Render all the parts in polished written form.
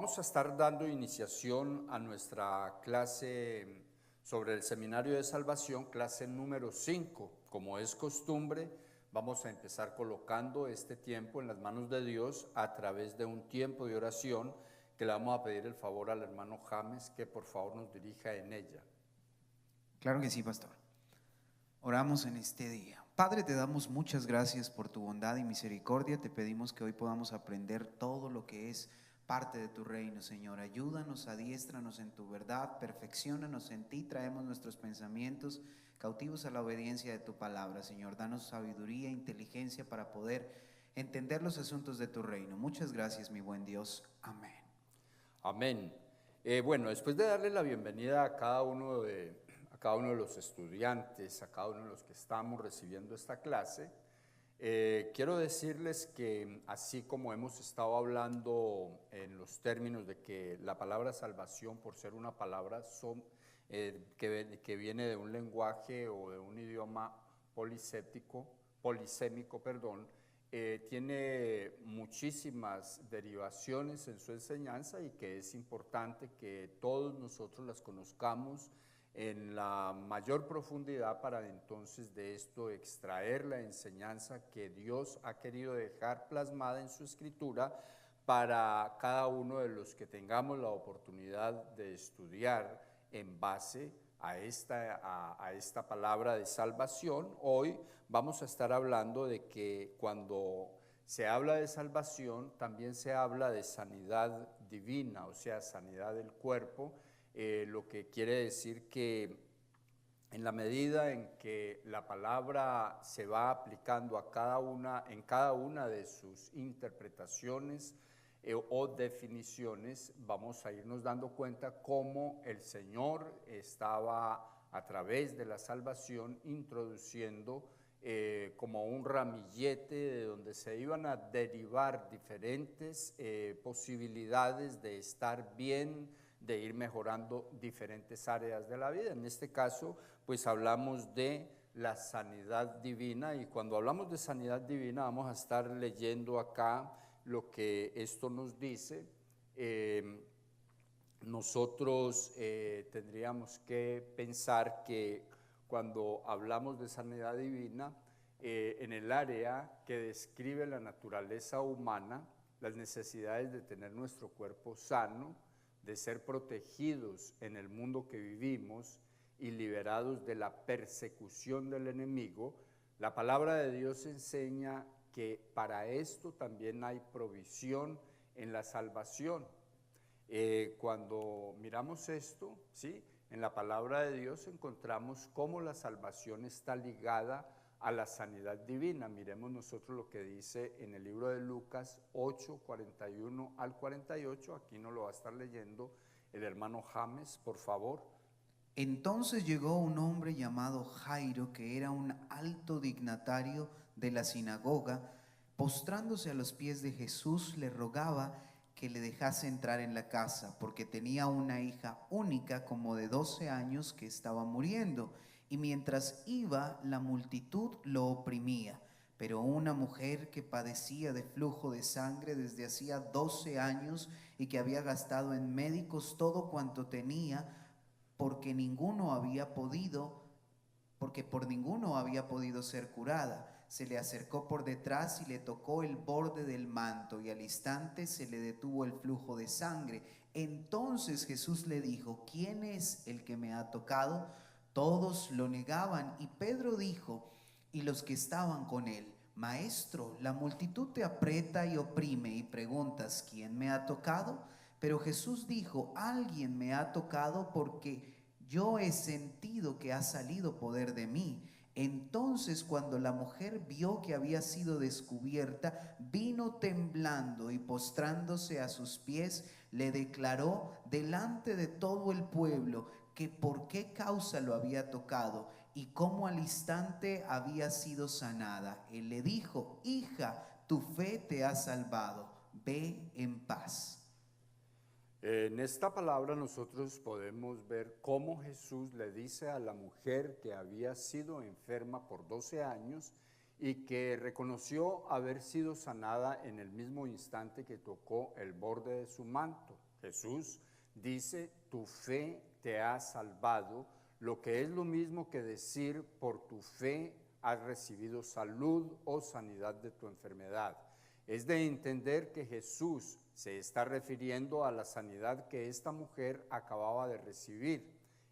Vamos a estar dando iniciación a nuestra clase sobre el Seminario de Salvación, clase número 5. Como es costumbre, vamos a empezar colocando este tiempo en las manos de Dios a través de un tiempo de oración que le vamos a pedir el favor al hermano James que por favor nos dirija en ella. Claro que sí, pastor. Oramos en este día. Padre, te damos muchas gracias por tu bondad y misericordia. Te pedimos que hoy podamos aprender todo lo que es parte de tu reino, Señor. Ayúdanos, adiéstranos en tu verdad, perfecciónanos en ti. Traemos nuestros pensamientos cautivos a la obediencia de tu palabra, Señor. Danos sabiduría e inteligencia para poder entender los asuntos de tu reino. Muchas gracias, mi buen Dios. Amén. Amén. Bueno, después de darle la bienvenida a cada uno de los estudiantes, a cada uno de los que estamos recibiendo esta clase, quiero decirles que así como hemos estado hablando en los términos de que la palabra salvación, por ser una palabra que viene de un lenguaje o de un idioma polisémico, tiene muchísimas derivaciones en su enseñanza y que es importante que todos nosotros las conozcamos en la mayor profundidad para entonces de esto extraer la enseñanza que Dios ha querido dejar plasmada en su escritura para cada uno de los que tengamos la oportunidad de estudiar en base a esta palabra de salvación. Hoy vamos a estar hablando de que cuando se habla de salvación también se habla de sanidad divina, o sea, sanidad del cuerpo, lo que quiere decir que en la medida en que la palabra se va aplicando en cada una de sus interpretaciones o definiciones, vamos a irnos dando cuenta cómo el Señor estaba a través de la salvación introduciendo como un ramillete de donde se iban a derivar diferentes posibilidades de estar bien, de ir mejorando diferentes áreas de la vida. En este caso, pues hablamos de la sanidad divina, y cuando hablamos de sanidad divina vamos a estar leyendo acá lo que esto nos dice. Nosotros tendríamos que pensar que cuando hablamos de sanidad divina, en el área que describe la naturaleza humana, las necesidades de tener nuestro cuerpo sano, de ser protegidos en el mundo que vivimos y liberados de la persecución del enemigo, la palabra de Dios enseña que para esto también hay provisión en la salvación. Cuando miramos esto, ¿sí?, en la palabra de Dios encontramos cómo la salvación está ligada a la sanidad divina. Miremos nosotros lo que dice en el libro de Lucas 8, 41 al 48, aquí nos lo va a estar leyendo el hermano James, por favor. Entonces llegó un hombre llamado Jairo, que era un alto dignatario de la sinagoga. Postrándose a los pies de Jesús, le rogaba que le dejase entrar en la casa, porque tenía una hija única como de 12 años que estaba muriendo, y mientras iba la multitud lo oprimía. Pero una mujer que padecía de flujo de sangre desde hacía 12 años y que había gastado en médicos todo cuanto tenía, porque por ninguno había podido ser curada, se le acercó por detrás y le tocó el borde del manto, y al instante se le detuvo el flujo de sangre. Entonces Jesús le dijo: ¿quién es el que me ha tocado? Todos lo negaban, y Pedro dijo, y los que estaban con él: Maestro, la multitud te aprieta y oprime, y preguntas: ¿quién me ha tocado? Pero Jesús dijo: alguien me ha tocado, porque yo he sentido que ha salido poder de mí. Entonces, cuando la mujer vio que había sido descubierta, vino temblando y postrándose a sus pies, le declaró delante de todo el pueblo que por qué causa lo había tocado y cómo al instante había sido sanada. Él le dijo: hija, tu fe te ha salvado, ve en paz. En esta palabra nosotros podemos ver cómo Jesús le dice a la mujer que había sido enferma por 12 años y que reconoció haber sido sanada en el mismo instante que tocó el borde de su manto. Jesús dice, tu fe te ha salvado, lo que es lo mismo que decir, por tu fe has recibido salud o sanidad de tu enfermedad. Es de entender que Jesús se está refiriendo a la sanidad que esta mujer acababa de recibir.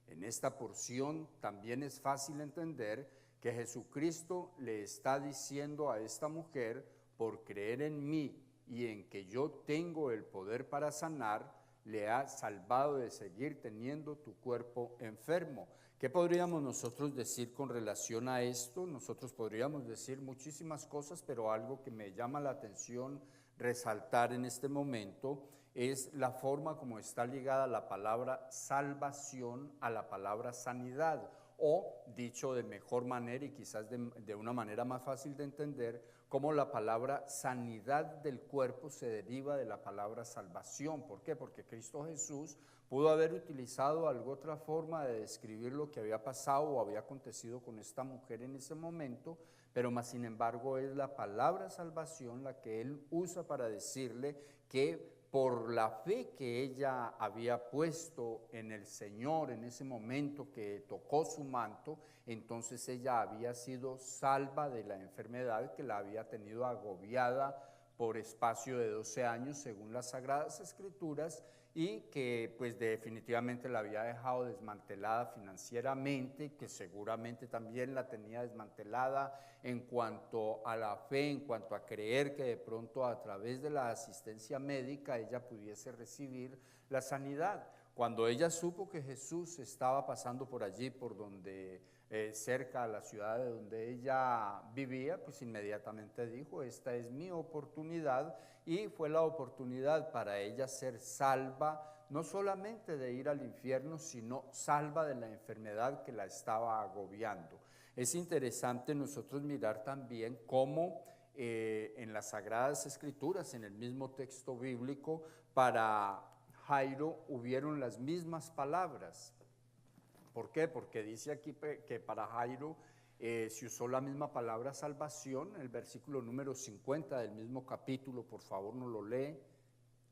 En esta porción también es fácil entender que Jesucristo le está diciendo a esta mujer, por creer en mí y en que yo tengo el poder para sanar, le ha salvado de seguir teniendo tu cuerpo enfermo. ¿Qué podríamos nosotros decir con relación a esto? Nosotros podríamos decir muchísimas cosas, pero algo que me llama la atención resaltar en este momento es la forma como está ligada la palabra salvación a la palabra sanidad, o dicho de mejor manera y quizás de una manera más fácil de entender, cómo la palabra sanidad del cuerpo se deriva de la palabra salvación. ¿Por qué? Porque Cristo Jesús pudo haber utilizado alguna otra forma de describir lo que había pasado o había acontecido con esta mujer en ese momento, pero más sin embargo es la palabra salvación la que él usa para decirle que por la fe que ella había puesto en el Señor en ese momento que tocó su manto, entonces ella había sido salva de la enfermedad que la había tenido agobiada por espacio de 12 años según las Sagradas Escrituras, y que pues definitivamente la había dejado desmantelada financieramente, que seguramente también la tenía desmantelada en cuanto a la fe, en cuanto a creer que de pronto a través de la asistencia médica ella pudiese recibir la sanidad. Cuando ella supo que Jesús estaba pasando por allí, por donde cerca a la ciudad de donde ella vivía, pues inmediatamente dijo, esta es mi oportunidad, y fue la oportunidad para ella ser salva, no solamente de ir al infierno, sino salva de la enfermedad que la estaba agobiando. Es interesante nosotros mirar también cómo en las Sagradas Escrituras, en el mismo texto bíblico, para Jairo hubieron las mismas palabras. ¿Por qué? Porque dice aquí que para Jairo se usó la misma palabra salvación. El versículo número 50 del mismo capítulo, por favor, nos lo lee.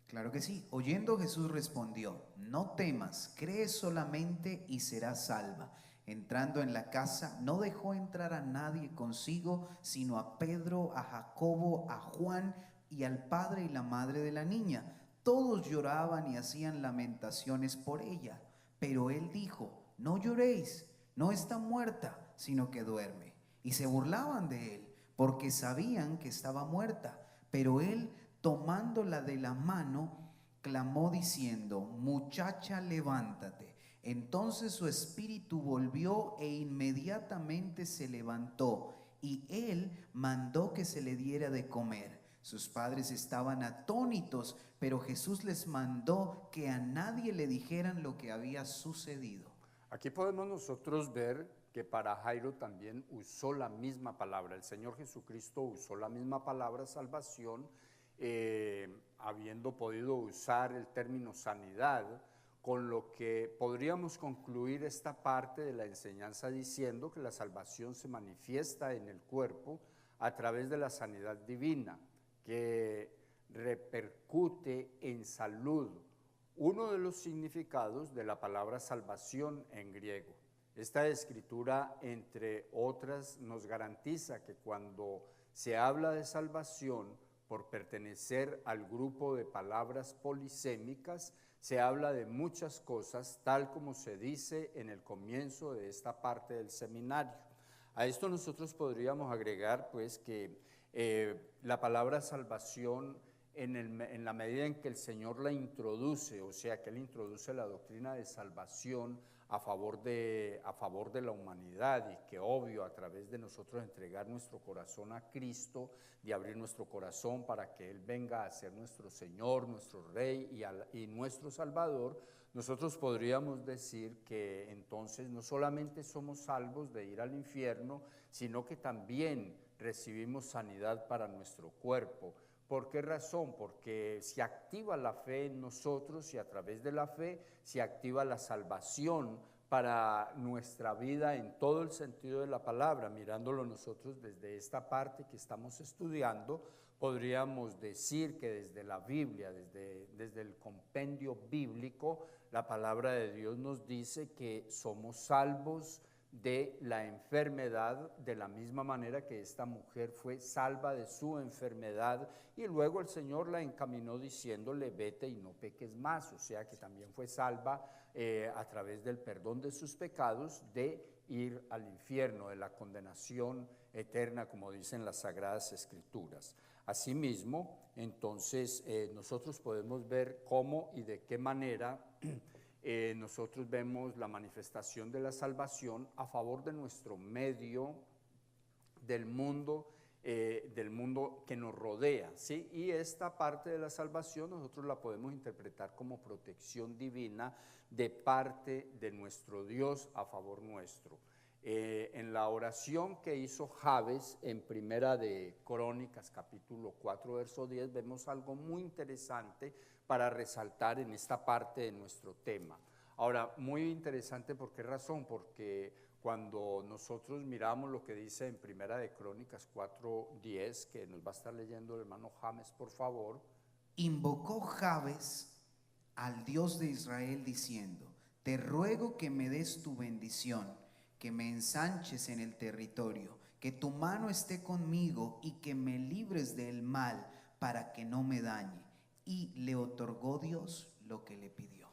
Claro que sí. Oyendo, Jesús respondió, no temas, cree solamente y serás salva. Entrando en la casa, no dejó entrar a nadie consigo, sino a Pedro, a Jacobo, a Juan y al padre y la madre de la niña. Todos lloraban y hacían lamentaciones por ella. Pero él dijo, no lloréis, no está muerta, sino que duerme. Y se burlaban de él, porque sabían que estaba muerta. Pero él, tomándola de la mano, clamó diciendo, muchacha, levántate. Entonces su espíritu volvió e inmediatamente se levantó, y él mandó que se le diera de comer. Sus padres estaban atónitos, pero Jesús les mandó que a nadie le dijeran lo que había sucedido. Aquí podemos nosotros ver que para Jairo también usó la misma palabra. El Señor Jesucristo usó la misma palabra salvación, habiendo podido usar el término sanidad, con lo que podríamos concluir esta parte de la enseñanza diciendo que la salvación se manifiesta en el cuerpo a través de la sanidad divina, que repercute en salud. Uno de los significados de la palabra salvación en griego. Esta escritura, entre otras, nos garantiza que cuando se habla de salvación, por pertenecer al grupo de palabras polisémicas, se habla de muchas cosas, tal como se dice en el comienzo de esta parte del seminario. A esto nosotros podríamos agregar pues que la palabra salvación, en la medida en que el Señor la introduce, o sea que Él introduce la doctrina de salvación a favor de la humanidad, y que obvio a través de nosotros entregar nuestro corazón a Cristo, de abrir nuestro corazón para que Él venga a ser nuestro Señor, nuestro Rey y nuestro Salvador, nosotros podríamos decir que entonces no solamente somos salvos de ir al infierno, sino que también recibimos sanidad para nuestro cuerpo. ¿Por qué razón? Porque se activa la fe en nosotros, y a través de la fe se activa la salvación para nuestra vida en todo el sentido de la palabra. Mirándolo nosotros desde esta parte que estamos estudiando, podríamos decir que desde la Biblia, desde el compendio bíblico, la palabra de Dios nos dice que somos salvos de la enfermedad, de la misma manera que esta mujer fue salva de su enfermedad, y luego el Señor la encaminó diciéndole: vete y no peques más. O sea que también fue salva a través del perdón de sus pecados de ir al infierno, de la condenación eterna, como dicen las Sagradas Escrituras. Asimismo, entonces nosotros podemos ver cómo y de qué manera nosotros vemos la manifestación de la salvación a favor de nuestro medio, del mundo que nos rodea, ¿sí? Y esta parte de la salvación nosotros la podemos interpretar como protección divina de parte de nuestro Dios a favor nuestro. En la oración que hizo Jabes en Primera de Crónicas, capítulo 4, verso 10, vemos algo muy interesante para resaltar en esta parte de nuestro tema. Ahora, muy interesante, ¿por qué razón? Porque cuando nosotros miramos lo que dice en Primera de Crónicas 4:10, que nos va a estar leyendo el hermano James, por favor. Invocó Jabes al Dios de Israel diciendo: te ruego que me des tu bendición, que me ensanches en el territorio, que tu mano esté conmigo y que me libres del mal para que no me dañe. Y le otorgó Dios lo que le pidió.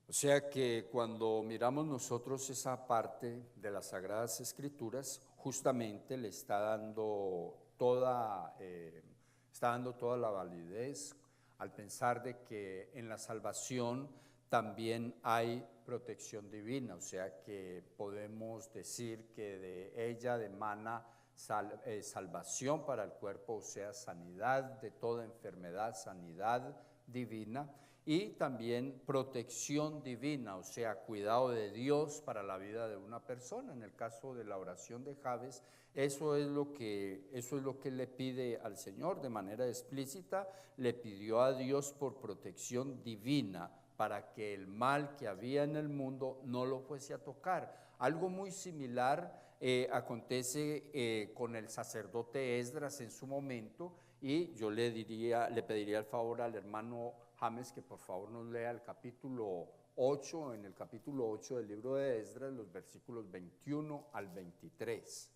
O sea que cuando miramos nosotros esa parte de las Sagradas Escrituras, justamente le está dando toda la validez al pensar de que en la salvación también hay protección divina. O sea que podemos decir que de ella emana salvación para el cuerpo, o sea, sanidad de toda enfermedad, sanidad divina, y también protección divina, o sea, cuidado de Dios para la vida de una persona. En el caso de la oración de Jabes, eso es lo que le pide al Señor de manera explícita. Le pidió a Dios por protección divina para que el mal que había en el mundo no lo fuese a tocar. Algo muy similar acontece con el sacerdote Esdras en su momento, y yo le pediría el favor al hermano James que por favor nos lea el capítulo 8, en el capítulo 8 del libro de Esdras, los versículos 21 al 23.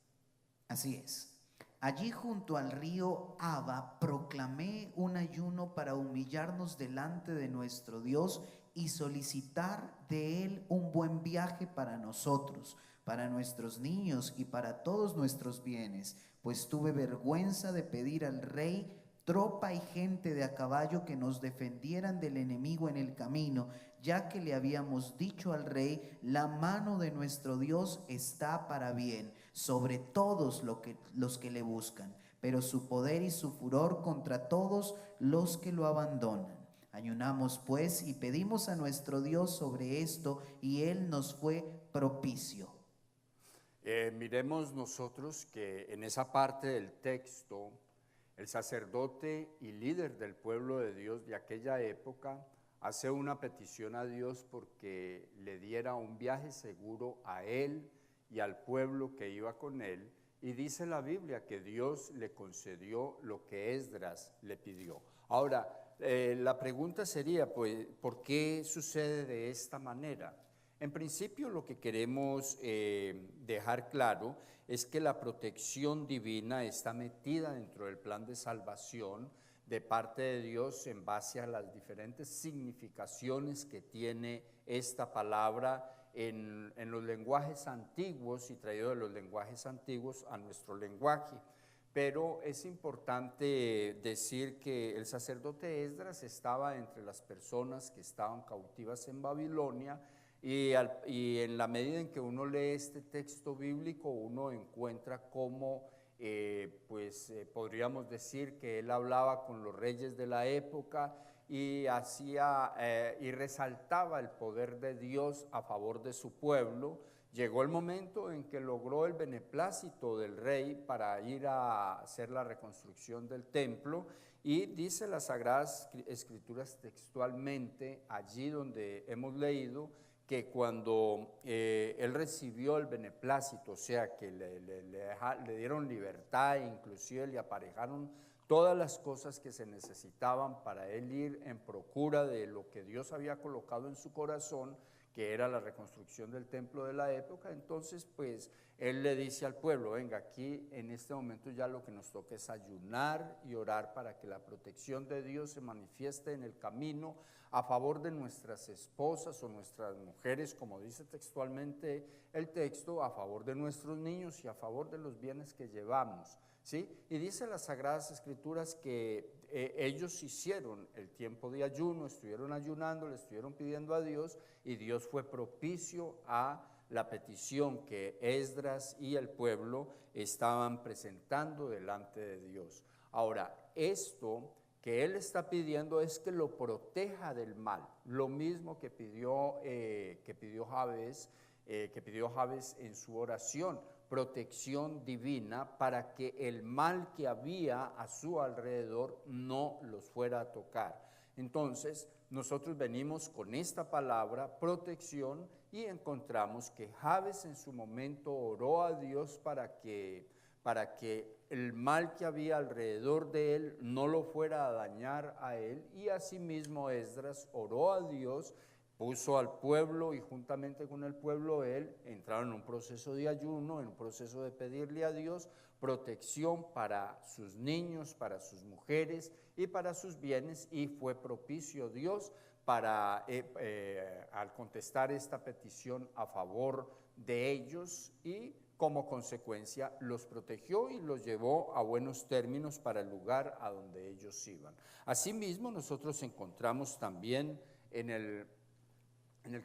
Así es. Allí junto al río Aba proclamé un ayuno para humillarnos delante de nuestro Dios y solicitar de Él un buen viaje para nosotros, para nuestros niños y para todos nuestros bienes, pues tuve vergüenza de pedir al rey tropa y gente de a caballo que nos defendieran del enemigo en el camino, ya que le habíamos dicho al rey: la mano de nuestro Dios está para bien sobre todos los que le buscan, pero su poder y su furor contra todos los que lo abandonan. Ayunamos pues y pedimos a nuestro Dios sobre esto, y Él nos fue propicio. Miremos nosotros que en esa parte del texto, el sacerdote y líder del pueblo de Dios de aquella época hace una petición a Dios porque le diera un viaje seguro a él y al pueblo que iba con él, y dice la Biblia que Dios le concedió lo que Esdras le pidió. Ahora, la pregunta sería, pues, ¿por qué sucede de esta manera? En principio, lo que queremos dejar claro es que la protección divina está metida dentro del plan de salvación de parte de Dios en base a las diferentes significaciones que tiene esta palabra en los lenguajes antiguos y traído de los lenguajes antiguos a nuestro lenguaje. Pero es importante decir que el sacerdote Esdras estaba entre las personas que estaban cautivas en Babilonia, y en la medida en que uno lee este texto bíblico, uno encuentra cómo podríamos decir que él hablaba con los reyes de la época y resaltaba el poder de Dios a favor de su pueblo. Llegó el momento en que logró el beneplácito del rey para ir a hacer la reconstrucción del templo, y dice las Sagradas Escrituras textualmente, allí donde hemos leído, que cuando él recibió el beneplácito, o sea que le dieron libertad e inclusive le aparejaron todas las cosas que se necesitaban para él ir en procura de lo que Dios había colocado en su corazón, que era la reconstrucción del templo de la época. Entonces, pues, él le dice al pueblo, venga, aquí en este momento ya lo que nos toca es ayunar y orar para que la protección de Dios se manifieste en el camino a favor de nuestras esposas o nuestras mujeres, como dice textualmente el texto, a favor de nuestros niños y a favor de los bienes que llevamos, ¿sí? Y dice las Sagradas Escrituras que ellos hicieron el tiempo de ayuno, estuvieron ayunando, le estuvieron pidiendo a Dios, y Dios fue propicio a la petición que Esdras y el pueblo estaban presentando delante de Dios. Ahora, esto que él está pidiendo es que lo proteja del mal, lo mismo que pidió Jabes en su oración, protección divina para que el mal que había a su alrededor no los fuera a tocar. Entonces, nosotros venimos con esta palabra, protección, y encontramos que Jabes en su momento oró a Dios para que el mal que había alrededor de él no lo fuera a dañar a él, y asimismo Esdras oró a Dios, puso al pueblo, y juntamente con el pueblo él entraron en un proceso de ayuno, en un proceso de pedirle a Dios protección para sus niños, para sus mujeres y para sus bienes, y fue propicio Dios para al contestar esta petición a favor de ellos, y como consecuencia los protegió y los llevó a buenos términos para el lugar a donde ellos iban. Asimismo, nosotros encontramos también en el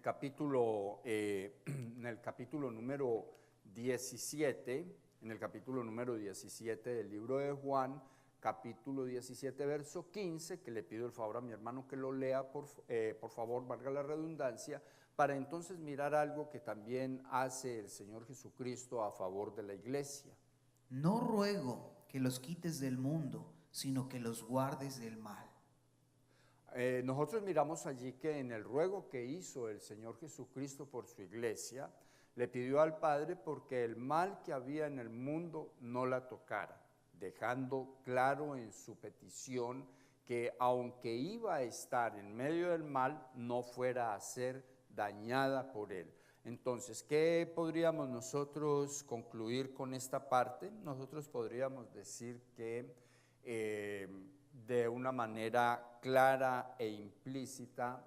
capítulo número 17, del libro de Juan, capítulo 17, verso 15, que le pido el favor a mi hermano que lo lea, por favor, valga la redundancia, para entonces mirar algo que también hace el Señor Jesucristo a favor de la iglesia. No ruego que los quites del mundo, sino que los guardes del mal. Nosotros miramos allí que en el ruego que hizo el Señor Jesucristo por su iglesia, le pidió al Padre porque el mal que había en el mundo no la tocara, dejando claro en su petición que aunque iba a estar en medio del mal, no fuera a ser dañada por él. Entonces, ¿qué podríamos nosotros concluir con esta parte? Nosotros podríamos decir que de una manera clara e implícita,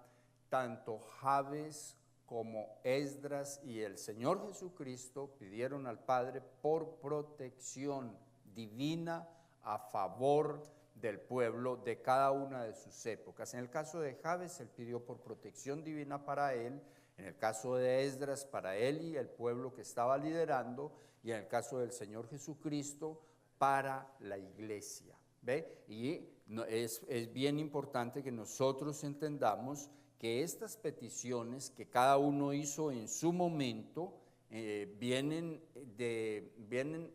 tanto Jabes como Esdras y el Señor Jesucristo pidieron al Padre por protección divina a favor del pueblo de cada una de sus épocas. En el caso de Jabes, él pidió por protección divina para él; en el caso de Esdras, para él y el pueblo que estaba liderando; y en el caso del Señor Jesucristo, para la iglesia. ¿Ve? Y es bien importante que nosotros entendamos que estas peticiones que cada uno hizo en su momento vienen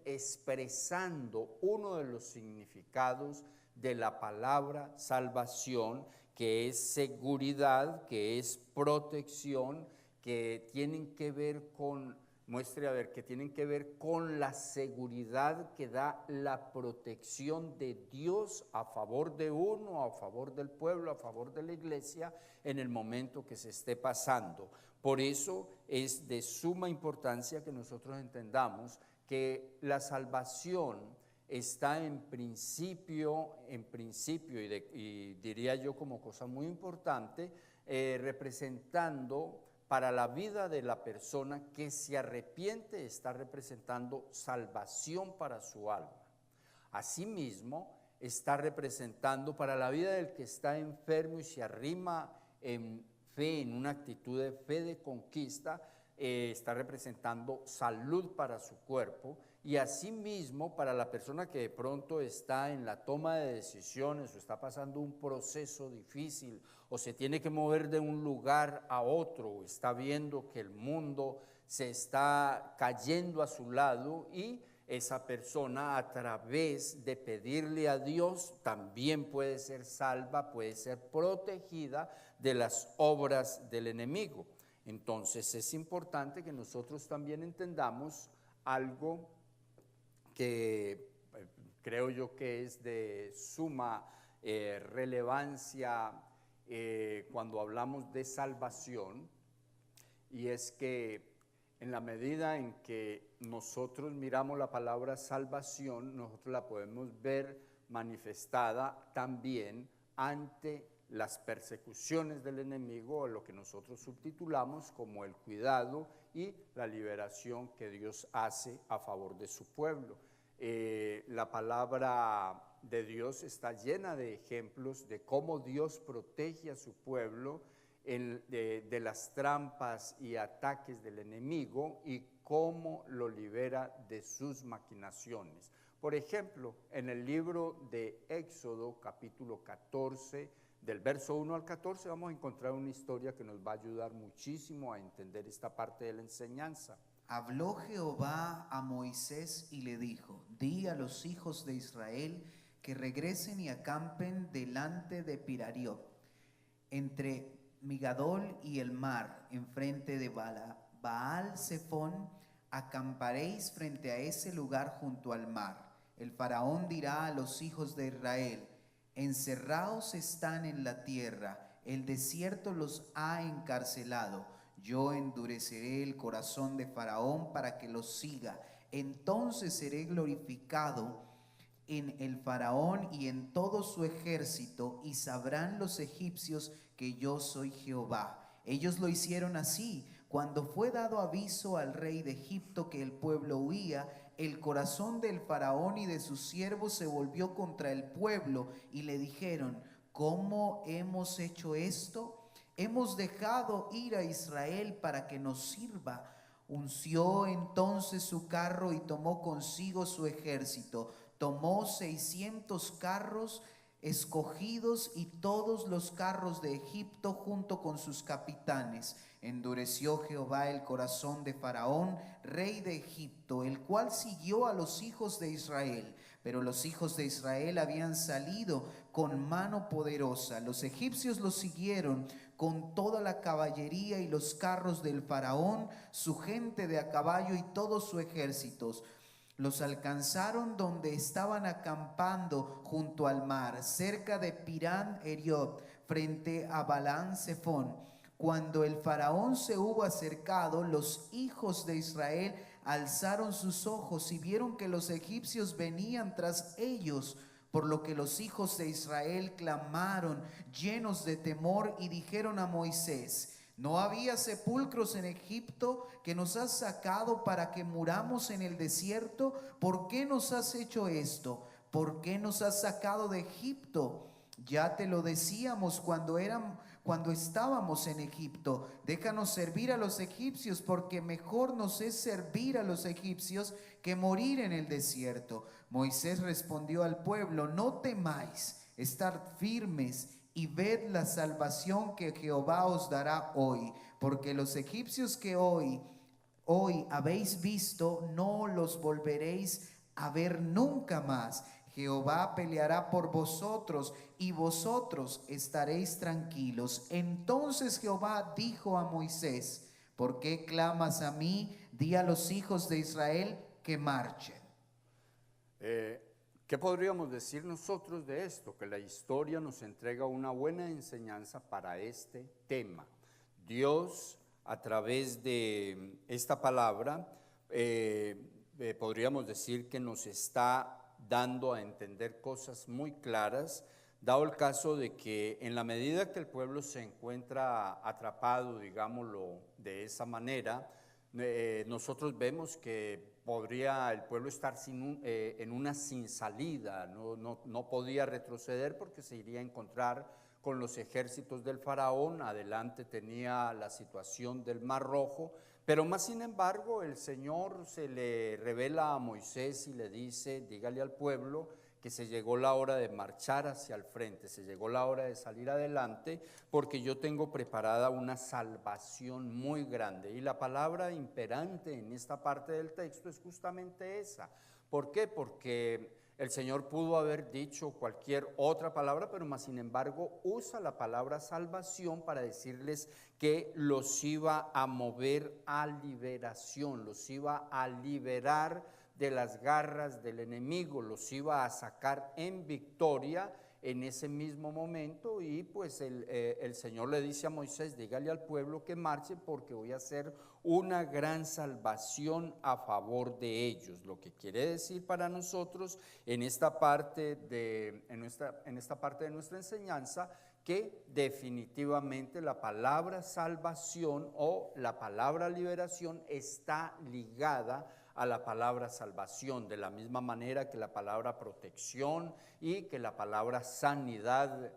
expresando uno de los significados de la palabra salvación, que es seguridad, que es protección, que tienen que ver con, que tienen que ver con la seguridad que da la protección de Dios a favor de uno, a favor del pueblo, a favor de la iglesia, en el momento que se esté pasando. Por eso es de suma importancia que nosotros entendamos que la salvación está en principio, y diría yo como cosa muy importante, representando para la vida de la persona que se arrepiente, está representando salvación para su alma. Asimismo, está representando para la vida del que está enfermo y se arrima en fe, en una actitud de fe de conquista, está representando salud para su cuerpo. Y asimismo, para la persona que de pronto está en la toma de decisiones o está pasando un proceso difícil o se tiene que mover de un lugar a otro, o está viendo que el mundo se está cayendo a su lado, y esa persona, a través de pedirle a Dios, también puede ser salva, puede ser protegida de las obras del enemigo. Entonces es importante que nosotros también entendamos algo que creo yo que es de suma relevancia cuando hablamos de salvación, y es que en la medida en que nosotros miramos la palabra salvación, nosotros la podemos ver manifestada también ante las persecuciones del enemigo, lo que nosotros subtitulamos como el cuidado y la liberación que Dios hace a favor de su pueblo. La palabra de Dios está llena de ejemplos de cómo Dios protege a su pueblo de las trampas y ataques del enemigo y cómo lo libera de sus maquinaciones. Por ejemplo, en el libro de Éxodo, capítulo 14, del verso 1 al 14, vamos a encontrar una historia que nos va a ayudar muchísimo a entender esta parte de la enseñanza. Habló Jehová a Moisés y le dijo: di a los hijos de Israel que regresen y acampen delante de Pirariot, entre Migadol y el mar, enfrente de Baal-Zephón, acamparéis frente a ese lugar junto al mar. El faraón dirá a los hijos de Israel: encerrados están en la tierra, el desierto los ha encarcelado. Yo endureceré el corazón de Faraón para que los siga. Entonces seré glorificado en el Faraón y en todo su ejército, y sabrán los egipcios que yo soy Jehová. Ellos lo hicieron así. Cuando fue dado aviso al rey de Egipto que el pueblo huía, el corazón del Faraón y de sus siervos se volvió contra el pueblo, y le dijeron: ¿cómo hemos hecho esto? Hemos dejado ir a Israel para que nos sirva. Unció entonces su carro y tomó consigo su ejército. Tomó 600 carros escogidos y todos los carros de Egipto junto con sus capitanes. Endureció Jehová el corazón de Faraón, rey de Egipto, el cual siguió a los hijos de Israel. Pero los hijos de Israel habían salido con mano poderosa. Los egipcios los siguieron con toda la caballería y los carros del Faraón, su gente de a caballo y todos sus ejércitos. Los alcanzaron donde estaban acampando junto al mar, cerca de Pirán Eriot, frente a Balán-Zephón. Cuando el Faraón se hubo acercado, los hijos de Israel alzaron sus ojos y vieron que los egipcios venían tras ellos, por lo que los hijos de Israel clamaron llenos de temor y dijeron a Moisés: ¿no había sepulcros en Egipto que nos has sacado para que muramos en el desierto? ¿Por qué nos has hecho esto? ¿Por qué nos has sacado de Egipto? Ya te lo decíamos cuando estábamos en Egipto: déjanos servir a los egipcios, porque mejor nos es servir a los egipcios que morir en el desierto. Moisés respondió al pueblo: no temáis, estad firmes y ved la salvación que Jehová os dará hoy, porque los egipcios que hoy habéis visto, no los volveréis a ver nunca más. Jehová peleará por vosotros y vosotros estaréis tranquilos. Entonces Jehová dijo a Moisés: ¿por qué clamas a mí? Di a los hijos de Israel que marchen. ¿Qué podríamos decir nosotros de esto? Que la historia nos entrega una buena enseñanza para este tema. Dios, a través de esta palabra, podríamos decir que nos está dando a entender cosas muy claras, dado el caso de que en la medida que el pueblo se encuentra atrapado, digámoslo de esa manera, nosotros vemos que podría el pueblo estar en una sin salida, no podía retroceder porque se iría a encontrar con los ejércitos del faraón. Adelante tenía la situación del Mar Rojo, pero más sin embargo el Señor se le revela a Moisés y le dice: dígale al pueblo que se llegó la hora de marchar hacia el frente, se llegó la hora de salir adelante, porque yo tengo preparada una salvación muy grande. Y la palabra imperante en esta parte del texto es justamente esa. ¿Por qué? Porque el Señor pudo haber dicho cualquier otra palabra, pero más sin embargo usa la palabra salvación para decirles que los iba a mover a liberación, los iba a liberar de las garras del enemigo, los iba a sacar en victoria en ese mismo momento. Y pues el Señor le dice a Moisés: dígale al pueblo que marche, porque voy a hacer una gran salvación a favor de ellos. Lo que quiere decir para nosotros en esta parte de nuestra enseñanza, que definitivamente la palabra salvación o la palabra liberación está ligada a la palabra salvación, de la misma manera que la palabra protección y que la palabra sanidad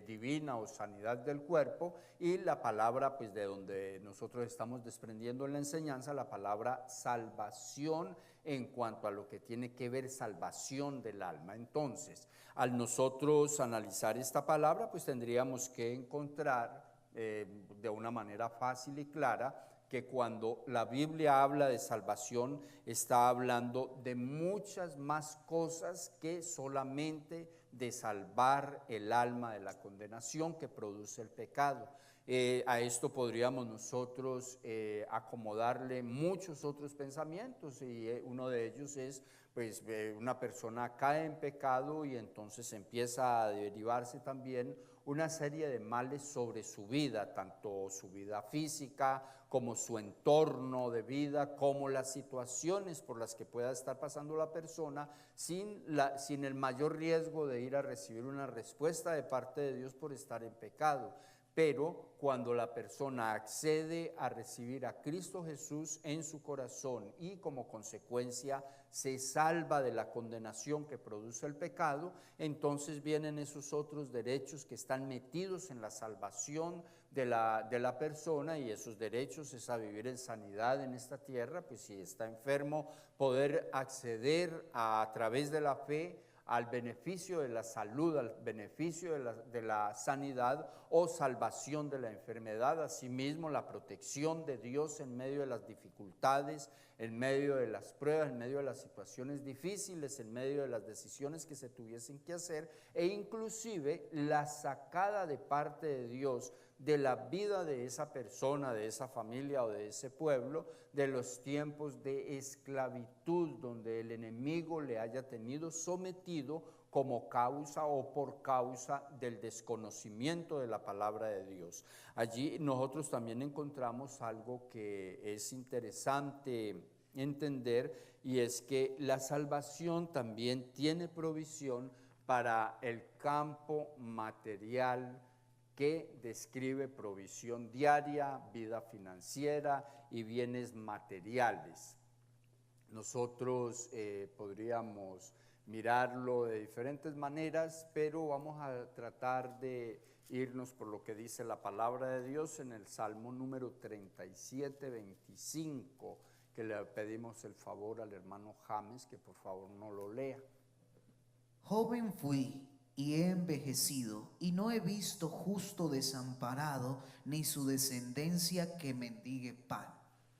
divina o sanidad del cuerpo, y la palabra, pues de donde nosotros estamos desprendiendo en la enseñanza, la palabra salvación en cuanto a lo que tiene que ver salvación del alma. Entonces, al nosotros analizar esta palabra, pues tendríamos que encontrar de una manera fácil y clara que cuando la Biblia habla de salvación, está hablando de muchas más cosas que solamente de salvar el alma de la condenación que produce el pecado. A esto podríamos nosotros acomodarle muchos otros pensamientos, y uno de ellos es, pues una persona cae en pecado y entonces empieza a derivarse también una serie de males sobre su vida, tanto su vida física como su entorno de vida, como las situaciones por las que pueda estar pasando la persona, sin el mayor riesgo de ir a recibir una respuesta de parte de Dios por estar en pecado. Pero cuando la persona accede a recibir a Cristo Jesús en su corazón y como consecuencia se salva de la condenación que produce el pecado, entonces vienen esos otros derechos que están metidos en la salvación de la persona, y esos derechos es a vivir en sanidad en esta tierra, pues si está enfermo, poder acceder a través de la fe al beneficio de la salud, al beneficio de la sanidad o salvación de la enfermedad. Asimismo, la protección de Dios en medio de las dificultades, en medio de las pruebas, en medio de las situaciones difíciles, en medio de las decisiones que se tuviesen que hacer, e inclusive la sacada de parte de Dios de la vida de esa persona, de esa familia o de ese pueblo, de los tiempos de esclavitud donde el enemigo le haya tenido sometido como causa o por causa del desconocimiento de la palabra de Dios. Allí nosotros también encontramos algo que es interesante entender, y es que la salvación también tiene provisión para el campo material, que describe provisión diaria, vida financiera y bienes materiales. Nosotros podríamos mirarlo de diferentes maneras, pero vamos a tratar de irnos por lo que dice la palabra de Dios en el Salmo número 37, 25, que le pedimos el favor al hermano James que por favor no lo lea. Joven fui y he envejecido, y no he visto justo desamparado, ni su descendencia que mendigue pan.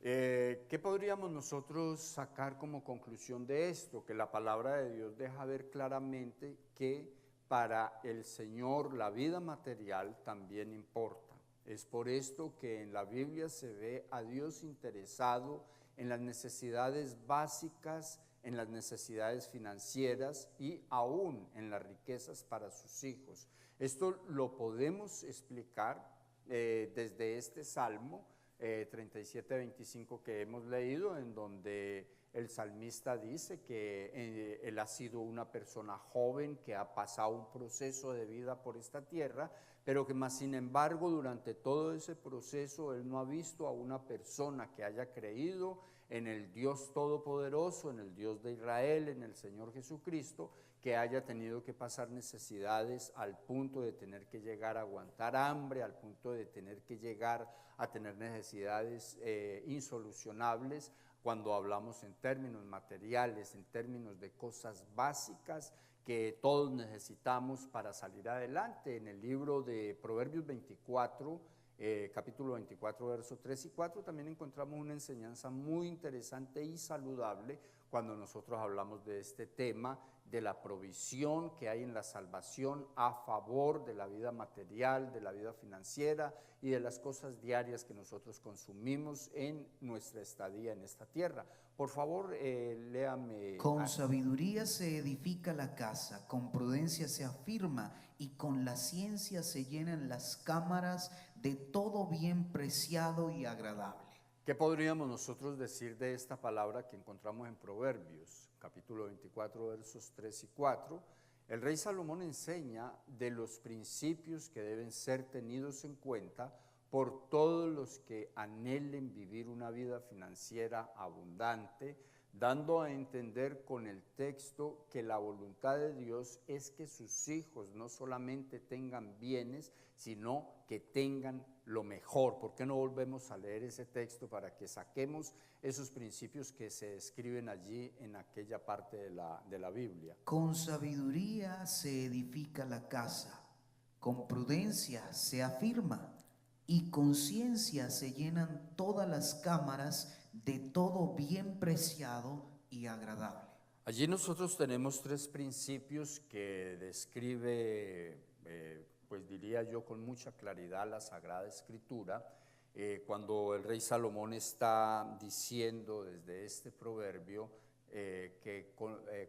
¿Qué podríamos nosotros sacar como conclusión de esto? Que la palabra de Dios deja ver claramente que para el Señor la vida material también importa. Es por esto que en la Biblia se ve a Dios interesado en las necesidades básicas, en las necesidades financieras y aún en las riquezas para sus hijos. Esto lo podemos explicar desde este Salmo 37, 25 que hemos leído, en donde el salmista dice que él ha sido una persona joven que ha pasado un proceso de vida por esta tierra, pero que más sin embargo durante todo ese proceso él no ha visto a una persona que haya creído en el Dios Todopoderoso, en el Dios de Israel, en el Señor Jesucristo, que haya tenido que pasar necesidades al punto de tener que llegar a aguantar hambre, al punto de tener que llegar a tener necesidades insolucionables, cuando hablamos en términos materiales, en términos de cosas básicas que todos necesitamos para salir adelante. En el libro de Proverbios 24, capítulo 24, versos 3 y 4, también encontramos una enseñanza muy interesante y saludable cuando nosotros hablamos de este tema de la provisión que hay en la salvación a favor de la vida material, de la vida financiera y de las cosas diarias que nosotros consumimos en nuestra estadía en esta tierra. Por favor, léame. Con sabiduría se edifica la casa, con prudencia se afirma y con la ciencia se llenan las cámaras de todo bien preciado y agradable. ¿Qué podríamos nosotros decir de esta palabra que encontramos en Proverbios, capítulo 24, versos 3 y 4? El rey Salomón enseña de los principios que deben ser tenidos en cuenta por todos los que anhelen vivir una vida financiera abundante, dando a entender con el texto que la voluntad de Dios es que sus hijos no solamente tengan bienes, sino que tengan lo mejor. ¿Por qué no volvemos a leer ese texto para que saquemos esos principios que se describen allí en aquella parte de la Biblia? Con sabiduría se edifica la casa, con prudencia se afirma y con ciencia se llenan todas las cámaras de todo bien preciado y agradable. Allí nosotros tenemos tres principios que describe, pues diría yo con mucha claridad la Sagrada Escritura, cuando el rey Salomón está diciendo desde este proverbio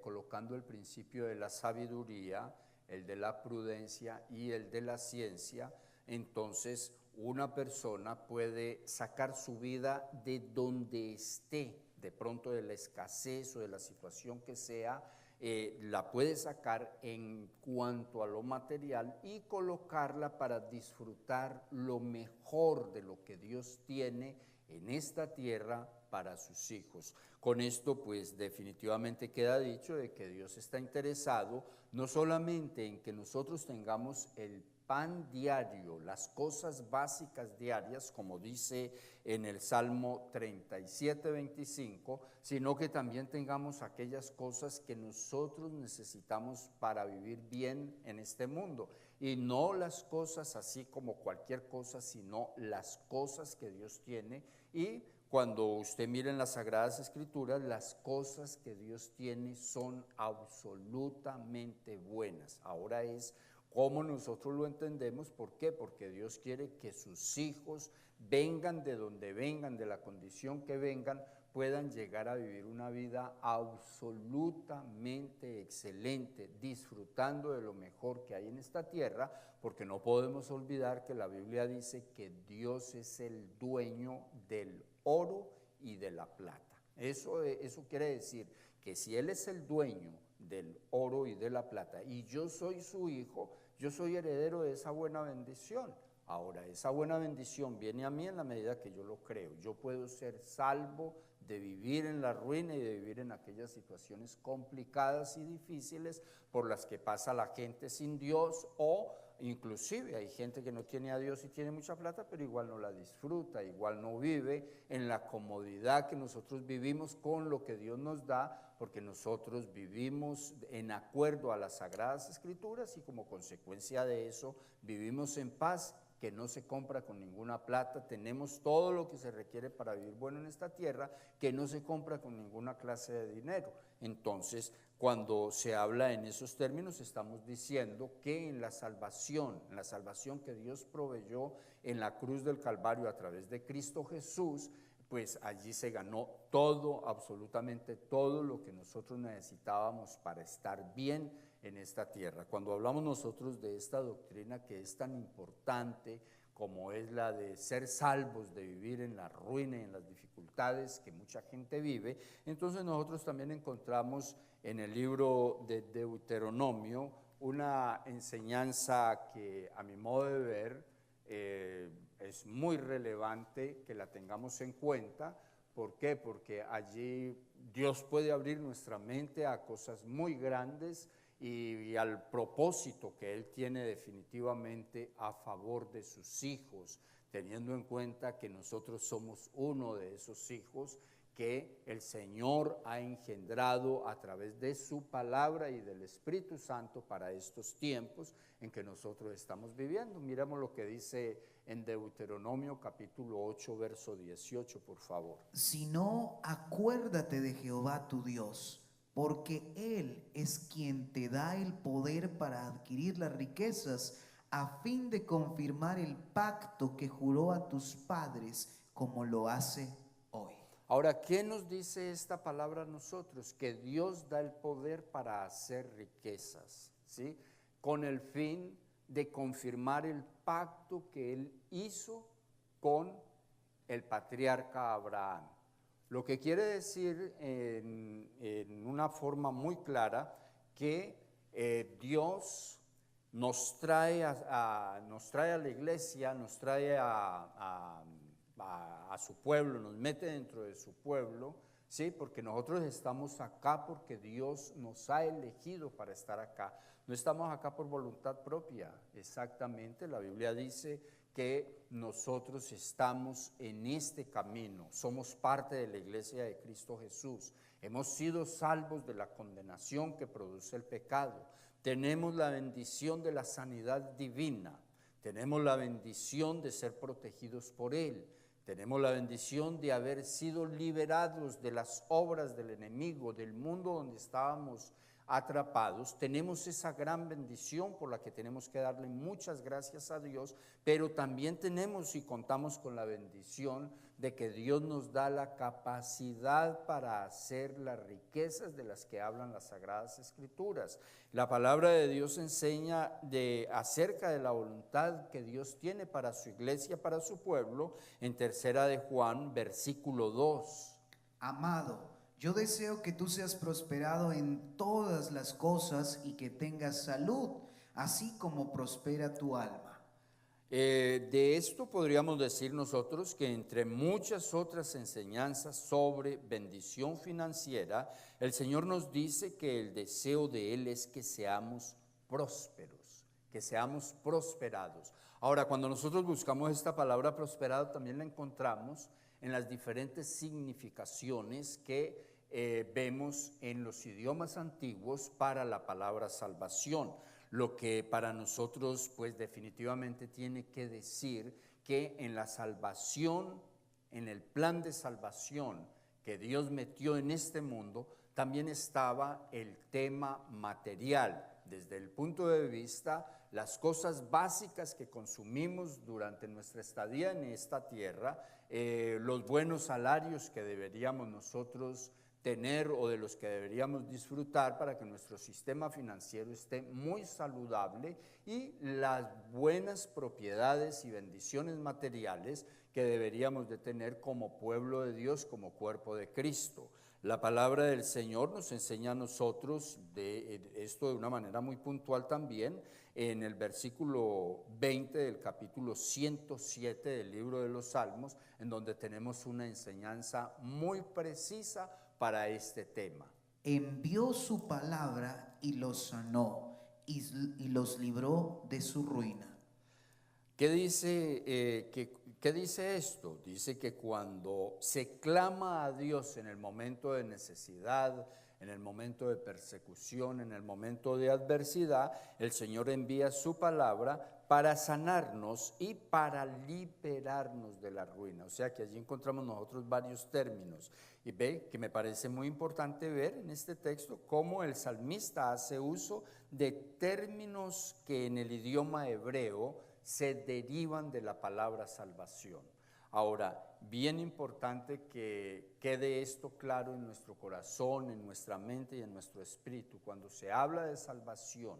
colocando el principio de la sabiduría, el de la prudencia y el de la ciencia, entonces una persona puede sacar su vida de donde esté, de pronto de la escasez o de la situación que sea, la puede sacar en cuanto a lo material y colocarla para disfrutar lo mejor de lo que Dios tiene en esta tierra para sus hijos. Con esto pues definitivamente queda dicho de que Dios está interesado no solamente en que nosotros tengamos el pan diario, las cosas básicas diarias, como dice en el Salmo 37, 25, sino que también tengamos aquellas cosas que nosotros necesitamos para vivir bien en este mundo. Y no las cosas así como cualquier cosa, sino las cosas que Dios tiene. Y cuando usted mira en las Sagradas Escrituras, las cosas que Dios tiene son absolutamente buenas. Ahora es cómo nosotros lo entendemos. ¿Por qué? Porque Dios quiere que sus hijos vengan de donde vengan, de la condición que vengan, puedan llegar a vivir una vida absolutamente excelente, disfrutando de lo mejor que hay en esta tierra, porque no podemos olvidar que la Biblia dice que Dios es el dueño del oro y de la plata. Eso quiere decir que si Él es el dueño del oro y de la plata y yo soy su hijo, yo soy heredero de esa buena bendición. Ahora, esa buena bendición viene a mí en la medida que yo lo creo. Yo puedo ser salvo de vivir en la ruina y de vivir en aquellas situaciones complicadas y difíciles por las que pasa la gente sin Dios, o inclusive hay gente que no tiene a Dios y tiene mucha plata, pero igual no la disfruta, igual no vive en la comodidad que nosotros vivimos con lo que Dios nos da, porque nosotros vivimos en acuerdo a las Sagradas Escrituras y como consecuencia de eso vivimos en paz, que no se compra con ninguna plata. Tenemos todo lo que se requiere para vivir bueno en esta tierra, que no se compra con ninguna clase de dinero. Entonces, cuando se habla en esos términos, estamos diciendo que en la salvación que Dios proveyó en la cruz del Calvario a través de Cristo Jesús, pues allí se ganó todo, absolutamente todo lo que nosotros necesitábamos para estar bien en esta tierra. Cuando hablamos nosotros de esta doctrina que es tan importante como es la de ser salvos, de vivir en la ruina y en las dificultades que mucha gente vive, entonces nosotros también encontramos en el libro de Deuteronomio una enseñanza que a mi modo de ver es muy relevante que la tengamos en cuenta. ¿Por qué? Porque allí Dios puede abrir nuestra mente a cosas muy grandes y al propósito que Él tiene definitivamente a favor de sus hijos, teniendo en cuenta que nosotros somos uno de esos hijos que el Señor ha engendrado a través de su palabra y del Espíritu Santo para estos tiempos en que nosotros estamos viviendo. Miremos lo que dice en Deuteronomio capítulo 8, verso 18, por favor. Si no, acuérdate de Jehová tu Dios, porque Él es quien te da el poder para adquirir las riquezas, a fin de confirmar el pacto que juró a tus padres, como lo hace hoy. Ahora, ¿qué nos dice esta palabra a nosotros? Que Dios da el poder para hacer riquezas, ¿sí? Con el fin de confirmar el pacto que Él hizo con el patriarca Abraham. Lo que quiere decir en una forma muy clara que Dios nos trae nos trae a la iglesia, nos trae a su pueblo, nos mete dentro de su pueblo, ¿sí? Porque nosotros estamos acá porque Dios nos ha elegido para estar acá. No estamos acá por voluntad propia, exactamente. La Biblia dice que nosotros estamos en este camino, somos parte de la iglesia de Cristo Jesús, hemos sido salvos de la condenación que produce el pecado, tenemos la bendición de la sanidad divina, tenemos la bendición de ser protegidos por Él, tenemos la bendición de haber sido liberados de las obras del enemigo, del mundo donde estábamos atrapados. Tenemos esa gran bendición por la que tenemos que darle muchas gracias a Dios, pero también tenemos y contamos con la bendición de que Dios nos da la capacidad para hacer las riquezas de las que hablan las Sagradas Escrituras. La palabra de Dios enseña acerca de la voluntad que Dios tiene para su iglesia, para su pueblo, en 3 de Juan, versículo 2. Amado, yo deseo que tú seas prosperado en todas las cosas y que tengas salud, así como prospera tu alma. De esto podríamos decir nosotros que entre muchas otras enseñanzas sobre bendición financiera, el Señor nos dice que el deseo de Él es que seamos prósperos, que seamos prosperados. Ahora, cuando nosotros buscamos esta palabra prosperado, también la encontramos en las diferentes significaciones que vemos en los idiomas antiguos para la palabra salvación. Lo que para nosotros pues definitivamente tiene que decir que en la salvación, en el plan de salvación que Dios metió en este mundo, también estaba el tema material, desde el punto de vista las cosas básicas que consumimos durante nuestra estadía en esta tierra, los buenos salarios que deberíamos nosotros tener o de los que deberíamos disfrutar para que nuestro sistema financiero esté muy saludable, y las buenas propiedades y bendiciones materiales que deberíamos de tener como pueblo de Dios, como cuerpo de Cristo. La palabra del Señor nos enseña a nosotros esto de una manera muy puntual también en el versículo 20 del capítulo 107 del libro de los Salmos, en donde tenemos una enseñanza muy precisa para este tema. Envió su palabra y los sanó y los libró de su ruina. ¿Qué dice, qué dice esto? Dice que cuando se clama a Dios en el momento de necesidad, en el momento de persecución, en el momento de adversidad, el Señor envía su palabra para sanarnos y para liberarnos de la ruina. O sea que allí encontramos nosotros varios términos. Y ve que me parece muy importante ver en este texto cómo el salmista hace uso de términos que en el idioma hebreo se derivan de la palabra salvación. Ahora, bien importante que quede esto claro en nuestro corazón, en nuestra mente y en nuestro espíritu. Cuando se habla de salvación,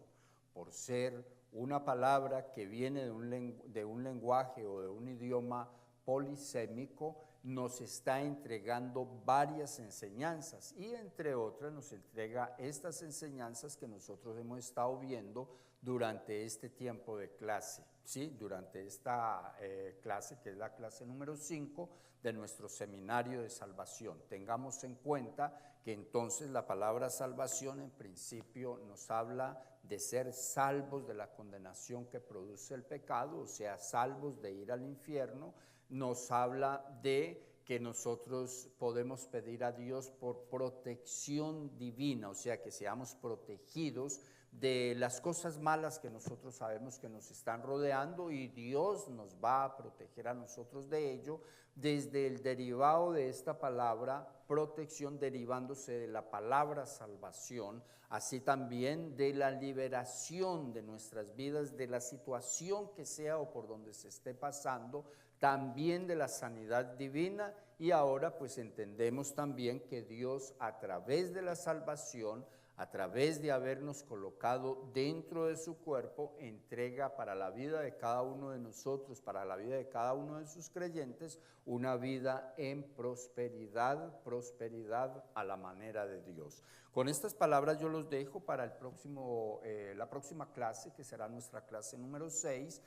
por ser una palabra que viene de un lenguaje o de un idioma polisémico, nos está entregando varias enseñanzas, y entre otras nos entrega estas enseñanzas que nosotros hemos estado viendo durante este tiempo de clase, ¿sí? Durante esta clase, que es la clase número 5 de nuestro seminario de salvación. Tengamos en cuenta que entonces la palabra salvación en principio nos habla de ser salvos de la condenación que produce el pecado, o sea, salvos de ir al infierno. Nos habla de que nosotros podemos pedir a Dios por protección divina, o sea, que seamos protegidos de las cosas malas que nosotros sabemos que nos están rodeando, y Dios nos va a proteger a nosotros de ello, desde el derivado de esta palabra protección, derivándose de la palabra salvación, así también de la liberación de nuestras vidas, de la situación que sea o por donde se esté pasando, también de la sanidad divina. Y ahora pues entendemos también que Dios, a través de la salvación, a través de habernos colocado dentro de su cuerpo, entrega para la vida de cada uno de nosotros, para la vida de cada uno de sus creyentes, una vida en prosperidad, prosperidad a la manera de Dios. Con estas palabras yo los dejo para la próxima clase, que será nuestra clase número 6.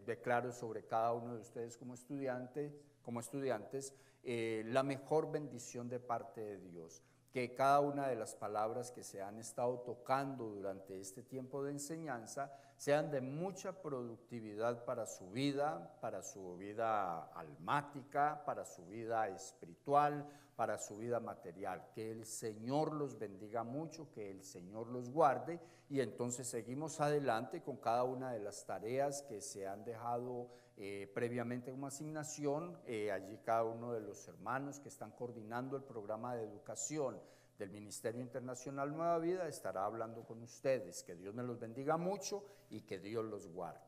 Declaro sobre cada uno de ustedes como estudiantes, la mejor bendición de parte de Dios. Que cada una de las palabras que se han estado tocando durante este tiempo de enseñanza sean de mucha productividad para su vida almática, para su vida espiritual, para su vida material. Que el Señor los bendiga mucho, que el Señor los guarde, y entonces seguimos adelante con cada una de las tareas que se han dejado previamente como asignación. Allí cada uno de los hermanos que están coordinando el programa de educación del Ministerio Internacional Nueva Vida estará hablando con ustedes. Que Dios me los bendiga mucho y que Dios los guarde.